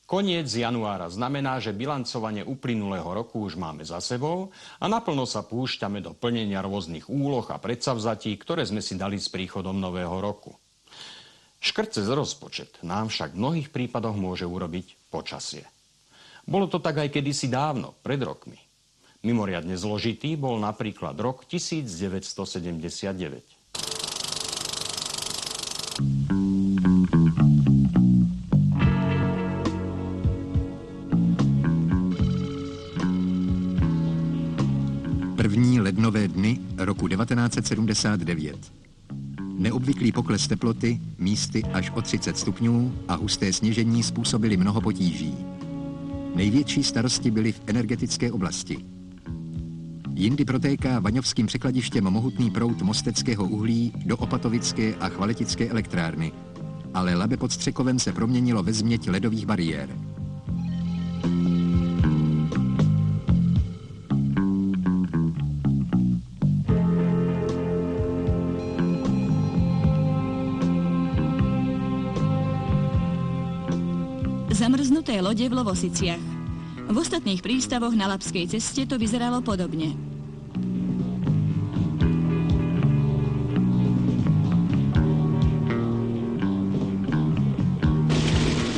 Koniec januára znamená, že bilancovanie uplynulého roku už máme za sebou a naplno sa púšťame do plnenia rôznych úloh a predsavzatí, ktoré sme si dali s príchodom nového roku. Škrt cez rozpočet nám však v mnohých prípadoch môže urobiť počasie. Bolo to tak aj kedysi dávno, pred rokmi. Mimoriadne zložitý bol napríklad rok 1979. První lednové dny roku 1979. Neobvyklý pokles teploty, místy až o 30 stupňů a husté sněžení způsobily mnoho potíží. Největší starosti byly v energetické oblasti. Jindy protéká vaňovským překladištěm mohutný proud mosteckého uhlí do opatovické a chvaletické elektrárny, ale Labe pod Střekovem se proměnilo ve změť ledových bariér. Zamrznuté lode v Lovosiciach. V ostatných prístavoch na Labskej ceste to vyzeralo podobne.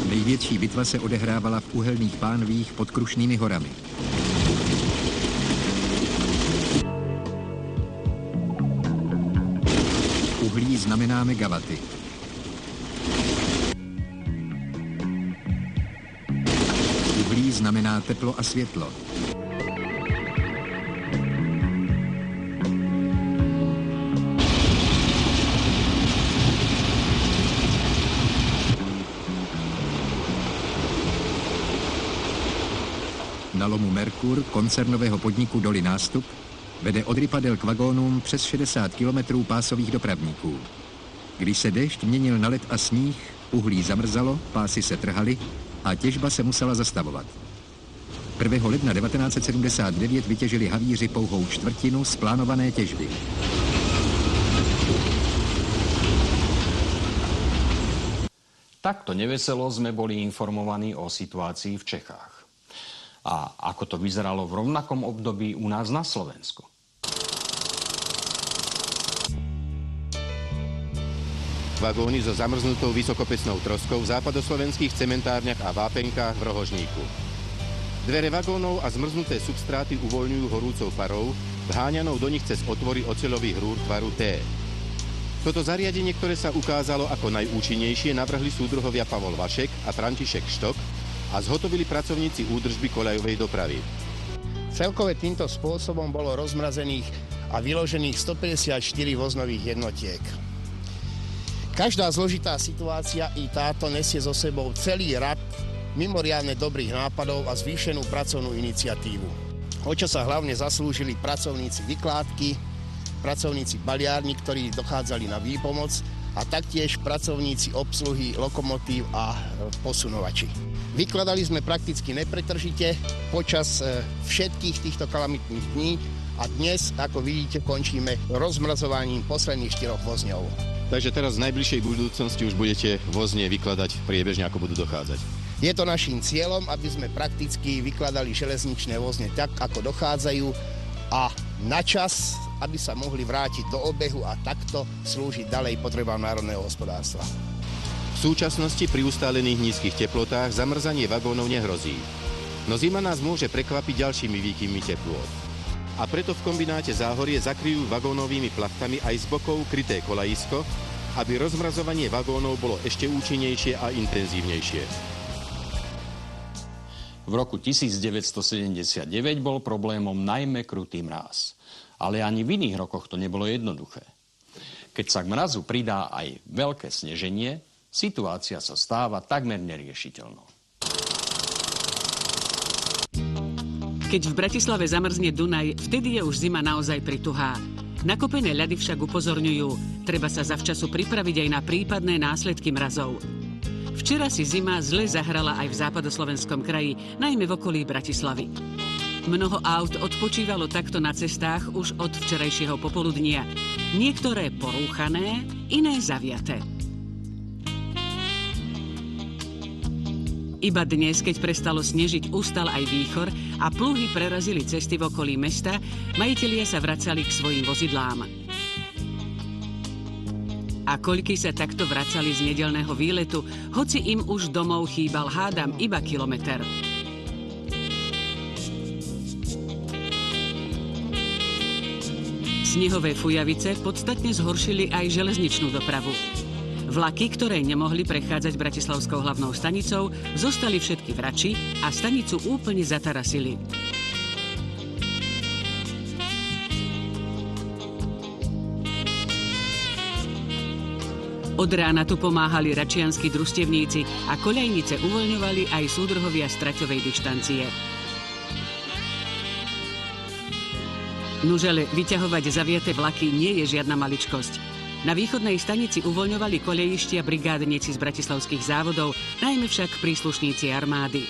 Největší bitva se odehrávala v uhelných pánvích pod Krušnými horami. Uhlí znamená megavaty. Uhlí znamená teplo a světlo. Na lomu Merkur koncernového podniku Doly Nástup vede od Rypadel k vagónům přes 60 kilometrů pásových dopravníků. Když se déšť měnil na led a sníh, uhlí zamrzalo, pásy se trhaly a těžba se musela zastavovat. 1. ledna 1979 vytěžili havíři pouhou čtvrtinu z plánované těžby. Takto neveselo sme boli informovaní o situácii v Čechách. A ako to vyzeralo v rovnakom období u nás na Slovensku. Vagóny so zamrznutou vysokopecnou troskou v západoslovenských cementárniach a vápenkách v Rohožníku. Dvere vagónov a zmrznuté substráty uvoľňujú horúcou parou, vháňanou do nich cez otvory oceľových rúr tvaru T. Toto zariadenie, ktoré sa ukázalo ako najúčinnejšie, navrhli súdruhovia Pavol Vašek a František Štok a zhotovili pracovníci údržby koľajovej dopravy. Celkové týmto spôsobom bolo rozmrazených a vyložených 154 voznových jednotiek. Každá zložitá situácia i táto nesie so sebou celý rad mimoriadne dobrých nápadov a zvýšenú pracovnú iniciatívu. O čo sa hlavne zaslúžili pracovníci vykládky, pracovníci baliárni, ktorí dochádzali na výpomoc, a taktiež pracovníci obsluhy lokomotív a posunovači. Vykladali sme prakticky nepretržite počas všetkých týchto kalamitných dní a dnes, ako vidíte, končíme rozmrazovaním posledných 4 vozňov. Takže teraz v najbližšej budúcnosti už budete vozne vykladať priebežne, ako budú dochádzať. Je to naším cieľom, aby sme prakticky vykladali železničné vozne tak, ako dochádzajú a na čas, aby sa mohli vrátiť do obehu a takto slúžiť ďalej potrebám národného hospodárstva. V súčasnosti pri ustálených nízkych teplotách zamrzanie vagónov nehrozí. No zima nás môže prekvapiť ďalšími výkyvmi teplôt. A preto v kombináte Záhorie zakryjú vagónovými plachtami aj z bokov kryté kolajisko, aby rozmrazovanie vagónov bolo ešte účinnejšie a intenzívnejšie. V roku 1979 bol problémom najmä krutý mráz. Ale ani v iných rokoch to nebolo jednoduché. Keď sa k mrazu pridá aj veľké sneženie, situácia sa stáva takmer neriešiteľnou. Keď v Bratislave zamrzne Dunaj, vtedy je už zima naozaj prituhá. Nakopené ľady však upozorňujú, treba sa zavčasu pripraviť aj na prípadné následky mrazov. Včera si zima zle zahrala aj v západoslovenskom kraji, najmä v okolí Bratislavy. Mnoho aut odpočívalo takto na cestách už od včerajšieho popoludnia. Niektoré porúchané, iné zaviaté. Iba dnes, keď prestalo snežiť, ustal aj výchor a pluhy prerazili cesty v okolí mesta, majitelia sa vracali k svojim vozidlám. A koľky sa takto vracali z nedeľného výletu, hoci im už domov chýbal hádam iba kilometer. Snehové fujavice podstatne zhoršili aj železničnú dopravu. Vlaky, ktoré nemohli prechádzať bratislavskou hlavnou stanicou, zostali všetky v Rači a stanicu úplne zatarasili. Od rána tu pomáhali račianski družstevníci a koľajnice uvoľňovali aj súdruhovia z traťovej dištancie. Nužele, vyťahovať zaviaté vlaky nie je žiadna maličkosť. Na východnej stanici uvoľňovali kolejištia brigádnici z bratislavských závodov, najmä však príslušníci armády.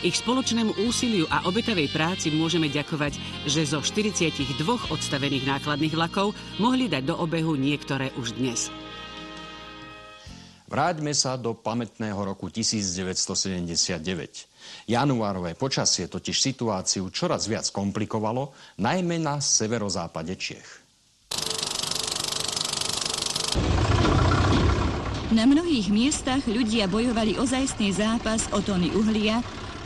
Ich spoločnému úsiliu a obetavej práci môžeme ďakovať, že zo 42 odstavených nákladných vlakov mohli dať do obehu niektoré už dnes. Vráťme sa do pamätného roku 1979. Januárové počasie totiž situáciu čoraz viac komplikovalo, najmä na severozápade Čiech. Na mnohých miestach ľudia bojovali ozajstný zápas o tony uhlia,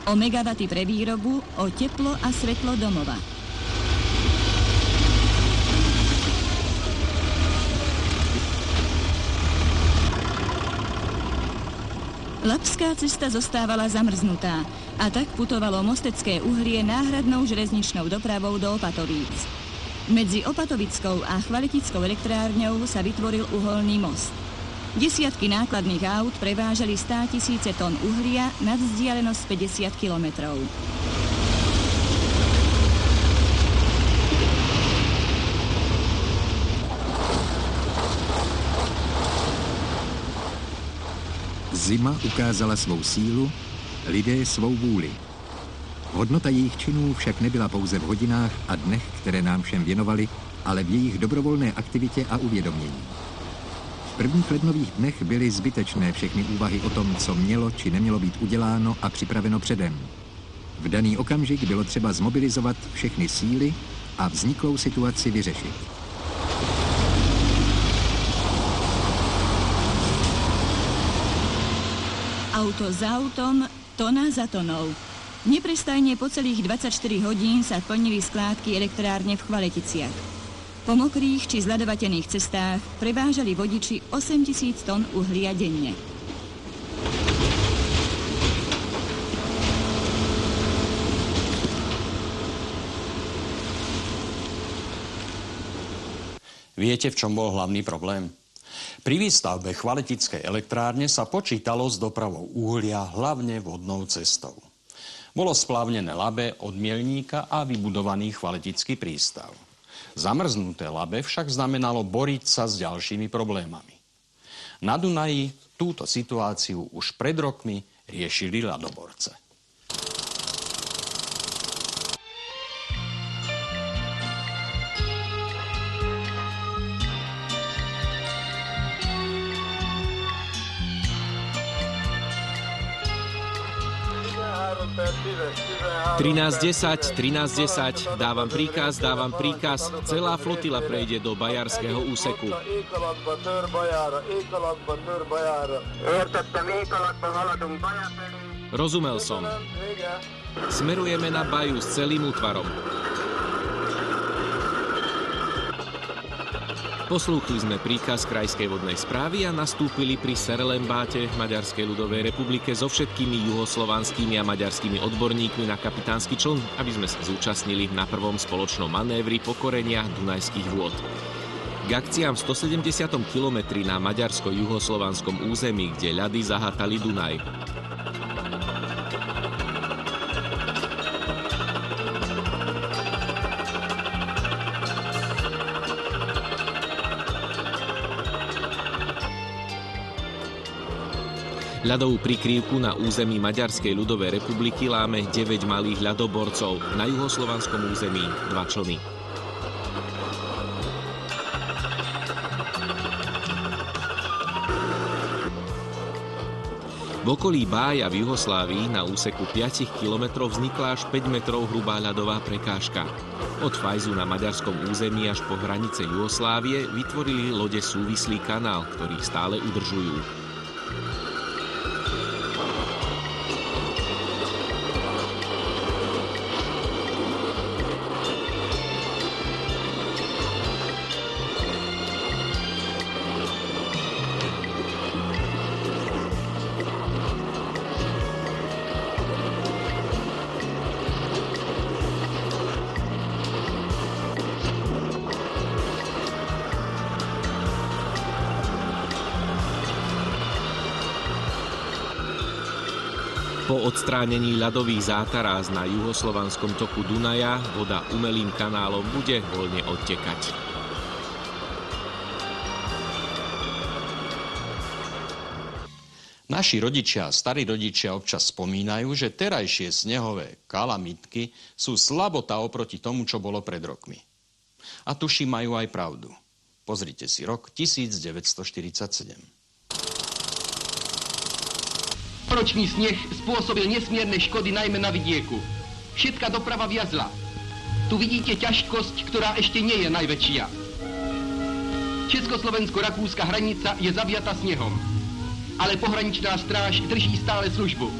o megawaty pre výrobu, o teplo a svetlo domova. Lapská cesta zostávala zamrznutá a tak putovalo mostecké uhlie náhradnou železničnou dopravou do Opatovíc. Medzi Opatovickou a Chvaletickou elektrárňou sa vytvoril uholný most. Desiatky nákladných aut prevážali 100 000 tón uhlia nad vzdialenosť 50 kilometrov. Zima ukázala svou sílu, lidé svou vůli. Hodnota jejich činů však nebyla pouze v hodinách a dnech, které nám všem věnovali, ale v jejich dobrovolné aktivitě a uvědomění. V prvních lednových dnech byly zbytečné všechny úvahy o tom, co mělo či nemělo být uděláno a připraveno předem. V daný okamžik bylo třeba zmobilizovat všechny síly a vzniklou situaci vyřešit. Auto za autom, tona za tonou. Neprestajne po celých 24 hodín sa plnili skládky elektrárne v Chvaleticiach. Po mokrých či zľadovatených cestách prevážali vodiči 8 000 tón uhlia denne. Viete, v čom bol hlavný problém? Pri výstavbe Chvaletickej elektrárne sa počítalo s dopravou uhlia hlavne vodnou cestou. Bolo splávnené Labe od Mielníka a vybudovaný Chvaletický prístav. Zamrznuté Labe však znamenalo boriť sa s ďalšími problémami. Na Dunaji túto situáciu už pred rokmi riešili ľadoborce. (13:10, 13:10, dávam príkaz, celá flotila prejde do bajarského úseku. Rozumel som. Smerujeme na Baju s celým útvarom. Poslúchli sme príkaz Krajskej vodnej správy a nastúpili pri Serelembáte v Maďarskej ľudovej republike so všetkými juhoslovanskými a maďarskými odborníkmi na kapitánsky čln, aby sme sa zúčastnili na prvom spoločnom manévri pokorenia Dunajských vôd. K akciám v 170. kilometri na maďarsko-juhoslovanskom území, kde ľady zahátali Dunaj. Ľadovú prikrývku na území Maďarskej ľudovej republiky láme 9 malých ľadoborcov, na juhoslovanskom území 2 člny. V okolí Bája v Juhoslávii na úseku 5 kilometrov vznikla až 5 metrov hrubá ľadová prekážka. Od Fajzu na maďarskom území až po hranice Juhoslávie vytvorili lode súvislý kanál, ktorý stále udržujú. Po odstránení ľadových zátaráz na juhoslovanskom toku Dunaja voda umelým kanálom bude voľne odtekať. Naši rodičia a starí rodičia občas spomínajú, že terajšie snehové kalamitky sú slabota oproti tomu, čo bolo pred rokmi. A tuši majú aj pravdu. Pozrite si rok 1947. Ročný sneh spôsobil nesmierne škody najmä na vidieku. Všetká doprava viazla. Tu vidíte ťažkosť, ktorá ešte nie je najväčšia. Československo-rakúska hranica je zaviata snehom, ale pohraničná stráž drží stále službu.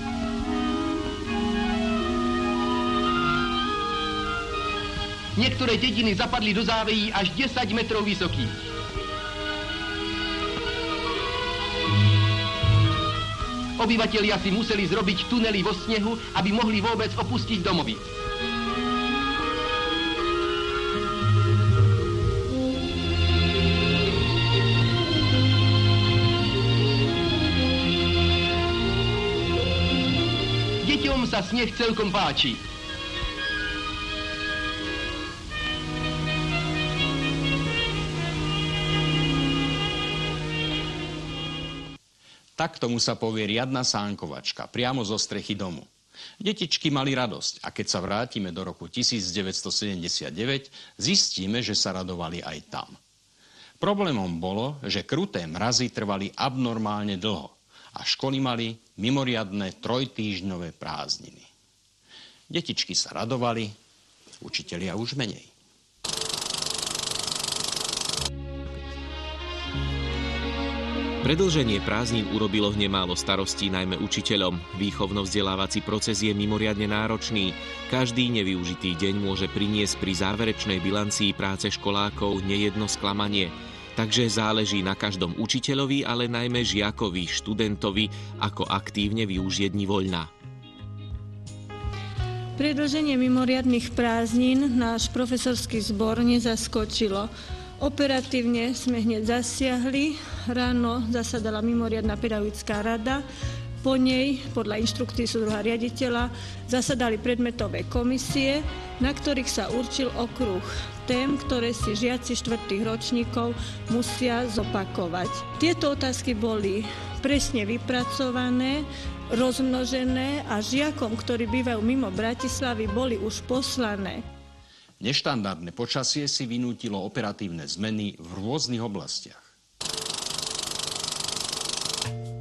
Niektoré dediny zapadli do závejí až 10 metrov vysokých. Obyvatelia si museli zrobiť tunely vo snehu, aby mohli vôbec opustiť domovy. Deťom sa sneh celkom páči. Tak tomu sa povie riadna sánkovačka, priamo zo strechy domu. Detičky mali radosť a keď sa vrátime do roku 1979, zistíme, že sa radovali aj tam. Problémom bolo, že kruté mrazy trvali abnormálne dlho a školy mali mimoriadne trojtýždňové prázdniny. Detičky sa radovali, učitelia už menej. Predĺženie prázdnin urobilo nemálo starostí najmä učiteľom. Výchovno-vzdelávací proces je mimoriadne náročný. Každý nevyužitý deň môže priniesť pri záverečnej bilancii práce školákov nejedno sklamanie. Takže záleží na každom učiteľovi, ale najmä žiakovi, študentovi, ako aktívne využije dni voľna. Predĺženie mimoriadnych prázdnin náš profesorský zbor nezaskočilo. Operatívne sme hneď zasiahli, ráno zasadala mimoriadna pedagogická rada, po nej, podľa inštrukcií súdruha riaditeľa, zasadali predmetové komisie, na ktorých sa určil okruh tém, ktoré si žiaci 4. ročníkov musia zopakovať. Tieto otázky boli presne vypracované, rozmnožené a žiakom, ktorí bývajú mimo Bratislavy, boli už poslané. Neštandardné počasie si vynútilo operatívne zmeny v rôznych oblastiach.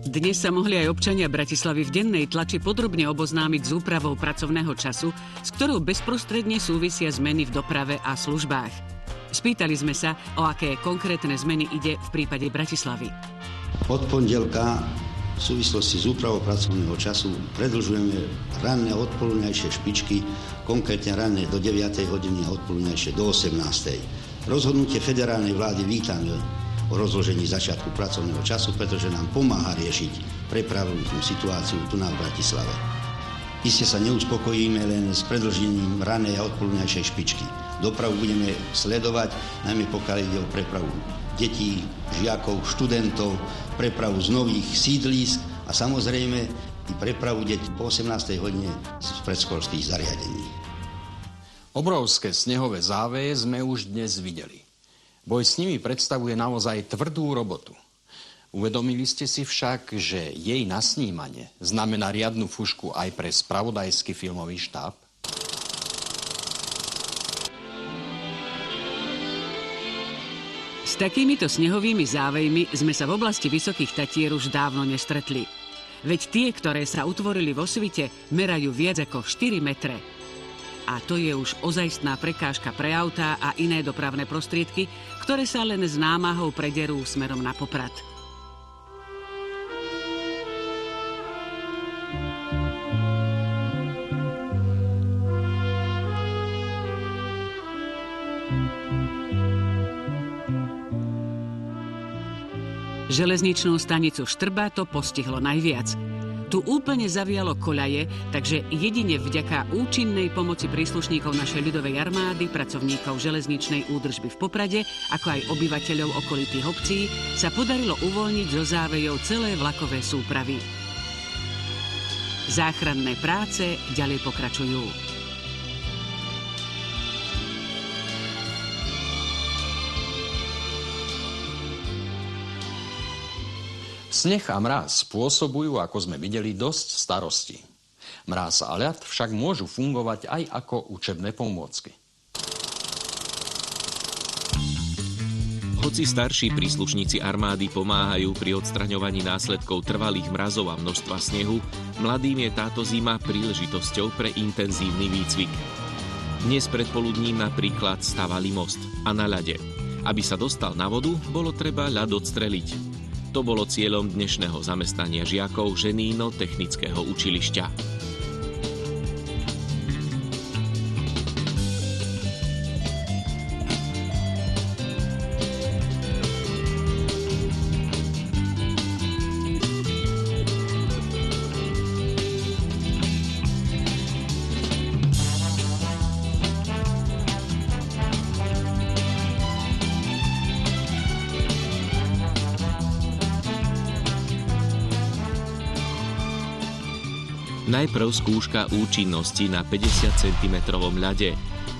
Dnes sa mohli aj občania Bratislavy v dennej tlači podrobne oboznámiť s úpravou pracovného času, s ktorou bezprostredne súvisia zmeny v doprave a službách. Spýtali sme sa, o aké konkrétne zmeny ide v prípade Bratislavy. Od pondelka v súvislosti s úpravou pracovného času predĺžujeme ranné a odpoludňajšie špičky, konkrétne ranné do 9. hodiny a odpoludňajšie do 18. Rozhodnutie federálnej vlády vítame o rozložení začiatku pracovného času, pretože nám pomáha riešiť prepravnú situáciu tu na Bratislave. Iste sa neuspokojíme len s predĺžením ranej a odpoludňajšej špičky. Dopravu budeme sledovať, najmä pokiaľ ide o prepravu detí, žiakov, študentov, prepravu z nových sídlisk a samozrejme i prepravu detí po 18. hodine z predškolských zariadení. Obrovské snehové záveje sme už dnes videli. Boj s nimi predstavuje naozaj tvrdú robotu. Uvedomili ste si však, že jej nasnímanie znamená riadnu fušku aj pre spravodajský filmový štáb? S takýmito snehovými závejmi sme sa v oblasti Vysokých Tatier už dávno nestretli. Veď tie, ktoré sa utvorili vo svite, merajú viac ako 4 metre. A to je už ozajstná prekážka pre autá a iné dopravné prostriedky, ktoré sa len s námahou prederú smerom na Poprad. Železničnú stanicu Štrba to postihlo najviac. Tu úplne zavialo koľaje, takže jedine vďaka účinnej pomoci príslušníkov našej ľudovej armády, pracovníkov železničnej údržby v Poprade, ako aj obyvateľov okolitých obcí, sa podarilo uvoľniť zo závejov celé vlakové súpravy. Záchranné práce ďalej pokračujú. Sneh a mráz spôsobujú, ako sme videli, dosť starosti. Mráz a ľad však môžu fungovať aj ako učebné pomôcky. Hoci starší príslušníci armády pomáhajú pri odstraňovaní následkov trvalých mrazov a množstva snehu, mladým je táto zima príležitosťou pre intenzívny výcvik. Dnes predpoludním napríklad stavali most a na ľade. Aby sa dostal na vodu, bolo treba ľad odstreliť. To bolo cieľom dnešného zamestnania žiakov Ženíno-technického učilišťa. Najprv skúška účinnosti na 50 cm ľade,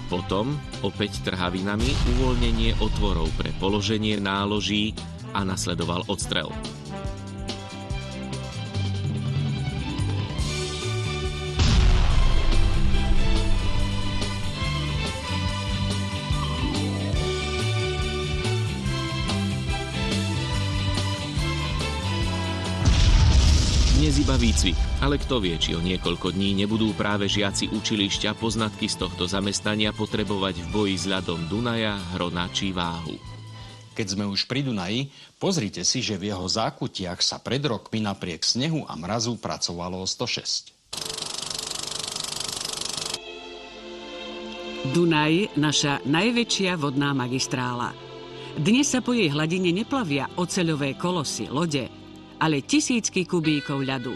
potom opäť trhavinami uvoľnenie otvorov pre položenie náloží a nasledoval odstrel. Dnes iba výcvik, ale kto vie, či o niekoľko dní nebudú práve žiaci učilišťa poznatky z tohto zamestnania potrebovať v boji s ľadom Dunaja, Hrona či Váhu. Keď sme už pri Dunaji, pozrite si, že v jeho zákutiach sa pred rokmi napriek snehu a mrazu pracovalo 106. Dunaj, naša najväčšia vodná magistrála. Dnes sa po jej hladine neplavia oceľové kolosy, lode, ale tisícky kubíkov ľadu.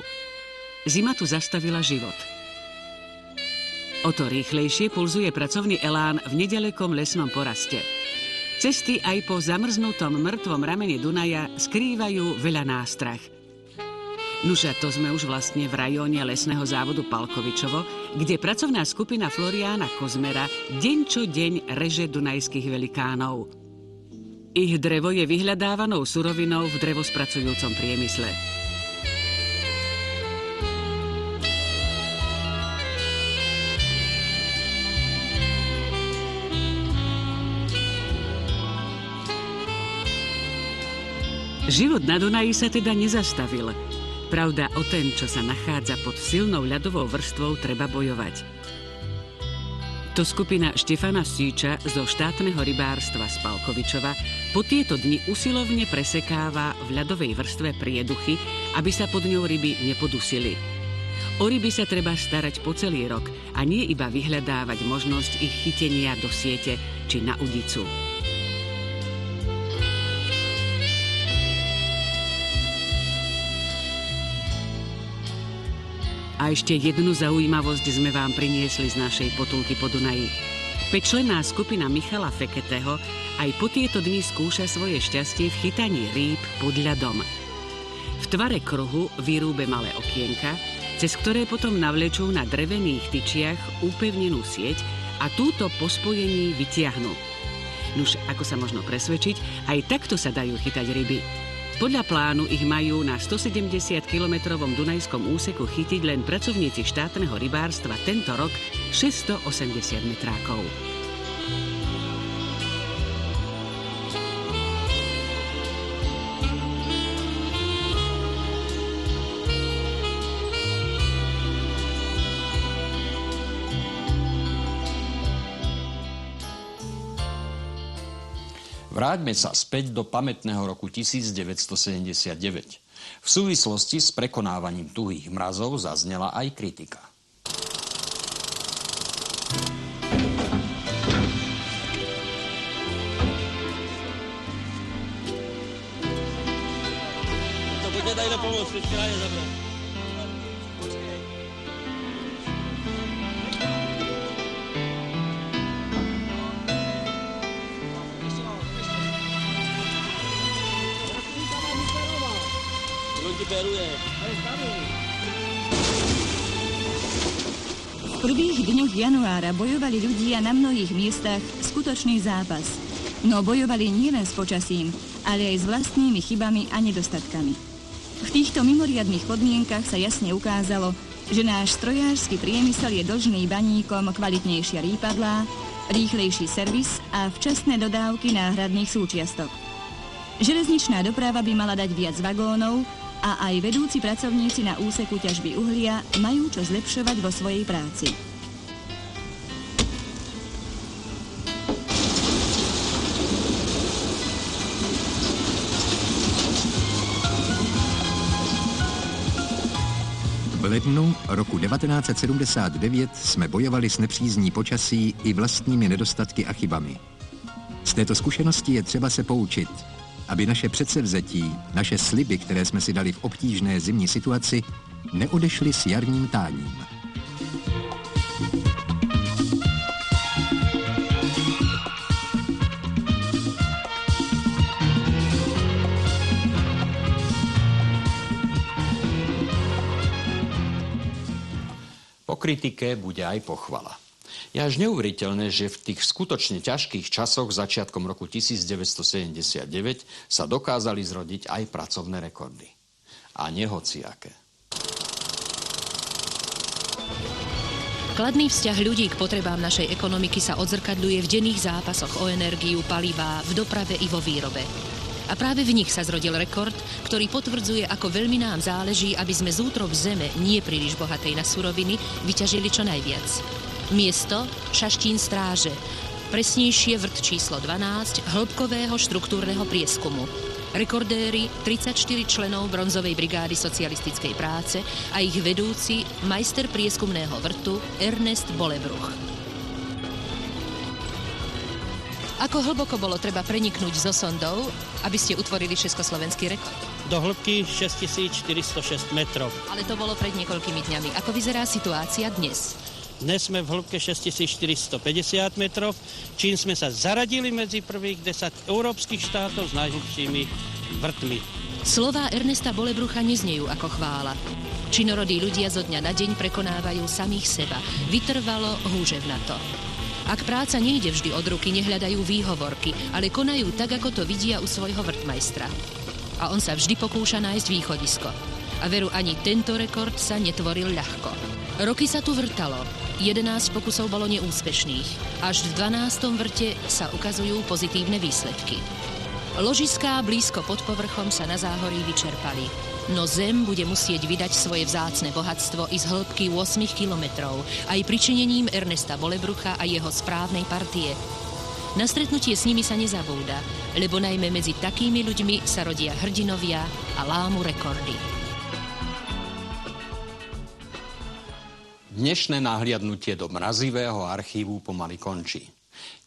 Zima tu zastavila život. O to rýchlejšie pulzuje pracovný elán v nedalekom lesnom poraste. Cesty aj po zamrznutom mŕtvom ramene Dunaja skrývajú veľa nástrah. Nuž a to sme už vlastne v rajóne lesného závodu Palkovičovo, kde pracovná skupina Floriána Kozmera deň čo deň reže dunajských velikánov. Ich drevo je vyhľadávanou surovinou v drevospracujúcom priemysle. Život na Dunaji sa teda nezastavil. Pravda, o ten, čo sa nachádza pod silnou ľadovou vrstvou, treba bojovať. To skupina Štefana Síča zo štátneho rybárstva z Palkovičova po tieto dni usilovne presekáva v ľadovej vrstve prieduchy, aby sa pod ňou ryby nepodusili. O ryby sa treba starať po celý rok a nie iba vyhľadávať možnosť ich chytenia do siete či na udicu. A ešte jednu zaujímavosť sme vám priniesli z našej potulky po Dunaji. 5-členná skupina Michala Feketeho aj po tieto dni skúša svoje šťastie v chytaní rýb pod ľadom. V tvare kruhu vyrúbe malé okienka, cez ktoré potom navlečú na drevených tyčiach upevnenú sieť a túto po spojení vytiahnu. Nuž, ako sa možno presvedčiť, aj takto sa dajú chytať ryby. Podľa plánu ich majú na 170-kilometrovom dunajskom úseku chytiť len pracovníci štátneho rybárstva tento rok 680 metrákov. Vráťme sa späť do pamätného roku 1979. V súvislosti s prekonávaním tuhých mrazov zaznela aj kritika. V prvých dňoch januára bojovali ľudia na mnohých miestach skutočný zápas. No bojovali nielen s počasím, ale aj s vlastnými chybami a nedostatkami. V týchto mimoriadnych podmienkach sa jasne ukázalo, že náš strojársky priemysel je dlžný baníkom kvalitnejšie rýpadlá, rýchlejší servis a včasné dodávky náhradných súčiastok. Železničná doprava by mala dať viac vagónov a aj vedúci pracovníci na úseku ťažby uhlia majú čo zlepšovať vo svojej práci. V lednu roku 1979 jsme bojovali s nepřízní počasí i vlastními nedostatky a chybami. Z této zkušenosti je třeba se poučit, aby naše předsevzetí, naše sliby, které jsme si dali v obtížné zimní situaci, neodešly s jarním táním. Po kritike bude aj pochvala. Je až neuveriteľné, že v tých skutočne ťažkých časoch začiatkom roku 1979 sa dokázali zrodiť aj pracovné rekordy. A nehociaké. Kladný vzťah ľudí k potrebám našej ekonomiky sa odzrkadľuje v denných zápasoch o energiu, palivá, v doprave i vo výrobe. A práve v nich sa zrodil rekord, ktorý potvrdzuje, ako veľmi nám záleží, aby sme z útrob zeme, nie príliš bohatej na suroviny, vyťažili čo najviac. Miesto Šaštín stráže, presnejšie vrt číslo 12 hĺbkového štruktúrneho prieskumu. Rekordéri 34 členov bronzovej brigády socialistickej práce a ich vedúci majster prieskumného vrtu Ernest Bolebruch. Ako hlboko bolo treba preniknúť zo sondou, aby ste utvorili československý rekord? Do hĺbky 6406 metrov. Ale to bolo pred niekoľkými dňami. Ako vyzerá situácia dnes? Dnes sme v hĺbke 6450 metrov, čím sme sa zaradili medzi prvých 10 európskych štátov s najhlbšími vrtmi. Slová Ernesta Bolebrucha neznejú ako chvála. Činorodí ľudia zo dňa na deň prekonávajú samých seba. Vytrvalo, húževnato. Ak práca nejde vždy od ruky, nehľadajú výhovorky, ale konajú tak, ako to vidia u svojho vrtmajstra. A on sa vždy pokúša nájsť východisko. A veru, ani tento rekord sa netvoril ľahko. Roky sa tu vrtalo. 11 pokusov bolo neúspešných. Až v 12. vrte sa ukazujú pozitívne výsledky. Ložiská blízko pod povrchom sa na záhorí vyčerpali. No Zem bude musieť vydať svoje vzácne bohatstvo i z hĺbky 8 kilometrov, aj pričinením Ernesta Bolebrucha a jeho správnej partie. Na stretnutie s nimi sa nezabúda, lebo najmä medzi takými ľuďmi sa rodia hrdinovia a lámu rekordy. Dnešné nahliadnutie do mrazivého archívu pomaly končí.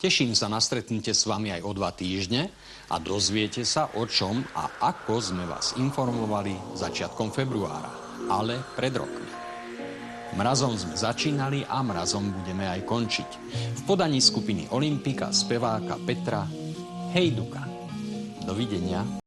Teším sa na stretnutie s vami aj o 2 týždne a dozviete sa, o čom a ako sme vás informovali začiatkom februára, ale pred rokmi. Mrazom sme začínali a mrazom budeme aj končiť. V podaní skupiny Olympika speváka Petra Hejduka. Dovidenia.